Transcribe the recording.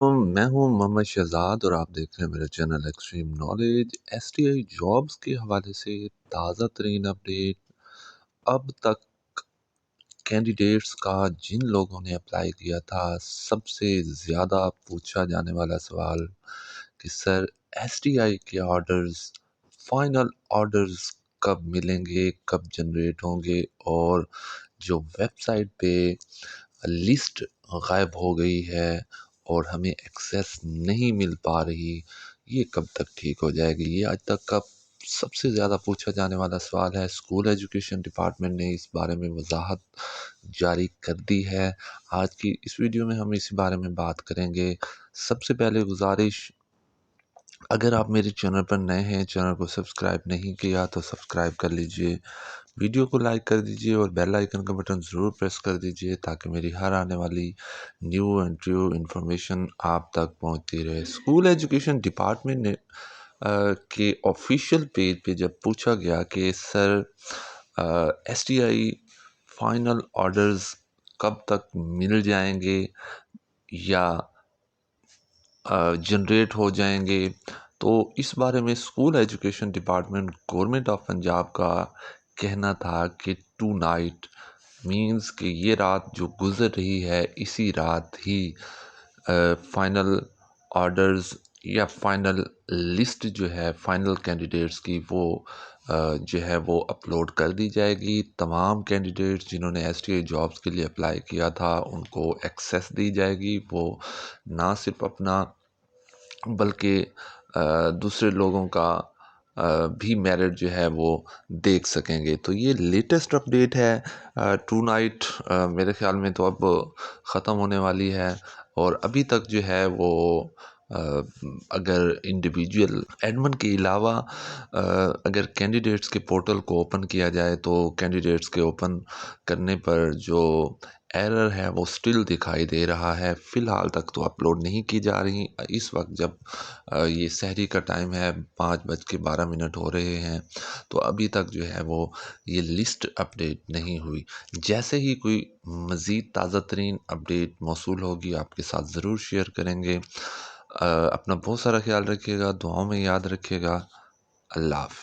میں ہوں محمد شہزاد اور آپ دیکھ رہے ہیں میرا channel extreme knowledge S T آئی جابس کے حوالے سے تازہ ترین اپڈیٹ اب تک کینڈیڈیٹس کا جن لوگوں نے اپلائی کیا تھا سب سے زیادہ پوچھا جانے والا سوال کہ سر ایس ٹی آئی کے آرڈرز فائنل آرڈرز کب ملیں گے کب جنریٹ ہوں گے اور جو ویب سائٹ پہ لسٹ غائب ہو گئی ہے اور ہمیں ایکسیس نہیں مل پا رہی یہ کب تک ٹھیک ہو جائے گی یہ آج تک کا سب سے زیادہ پوچھا جانے والا سوال ہے اسکول ایجوکیشن ڈپارٹمنٹ نے اس بارے میں وضاحت جاری کر دی ہے آج کی اس ویڈیو میں ہم اسی بارے میں بات کریں گے سب سے پہلے گزارش اگر آپ میرے چینل پر نئے ہیں چینل کو سبسکرائب نہیں کیا تو سبسکرائب کر لیجئے ویڈیو کو لائک کر دیجئے اور بیل آئیکن کا بٹن ضرور پریس کر دیجئے تاکہ میری ہر آنے والی نیو اینڈ ٹرو انفارمیشن آپ تک پہنچتی رہے اسکول ایجوکیشن ڈپارٹمنٹ نے کے آفیشیل پیج پہ جب پوچھا گیا کہ sir S T I final orders کب تک مل جائیں گے یا جنریٹ ہو جائیں گے تو اس بارے میں school education department government of Punjab کا کہنا تھا کہ ٹو نائٹ مینز کہ یہ رات جو گزر رہی ہے اسی رات ہی فائنل آرڈرز یا فائنل لسٹ جو ہے فائنل کینڈیڈیٹس کی وہ جو ہے وہ اپلوڈ کر دی جائے گی تمام کینڈیڈیٹس جنہوں نے ایس ٹی آئی جابس کے لیے اپلائی کیا تھا ان کو ایکسیس دی جائے گی وہ نہ صرف اپنا بلکہ دوسرے لوگوں کا بھی میرٹ جو ہے وہ دیکھ سکیں گے تو یہ لیٹسٹ اپڈیٹ ہے ٹو نائٹ میرے خیال میں تو اب ختم ہونے والی ہے اور ابھی تک جو ہے وہ اگر انڈیویجول ایڈمن کے علاوہ اگر کینڈیڈیٹس کے پورٹل کو اوپن کیا جائے تو کینڈیڈیٹس کے اوپن کرنے پر جو ایرر ہے وہ سٹل دکھائی دے رہا ہے فی الحال تک تو اپلوڈ نہیں کی جا رہی اس وقت جب یہ سحری کا ٹائم ہے 5:12 ہو رہے ہیں تو ابھی تک جو ہے وہ یہ لسٹ اپڈیٹ نہیں ہوئی جیسے ہی کوئی مزید تازہ ترین اپڈیٹ موصول ہوگی آپ کے ساتھ ضرور شیئر کریں گے اپنا بہت سارا خیال رکھیے گا دعاؤں میں یاد رکھیے گا اللہ حافظ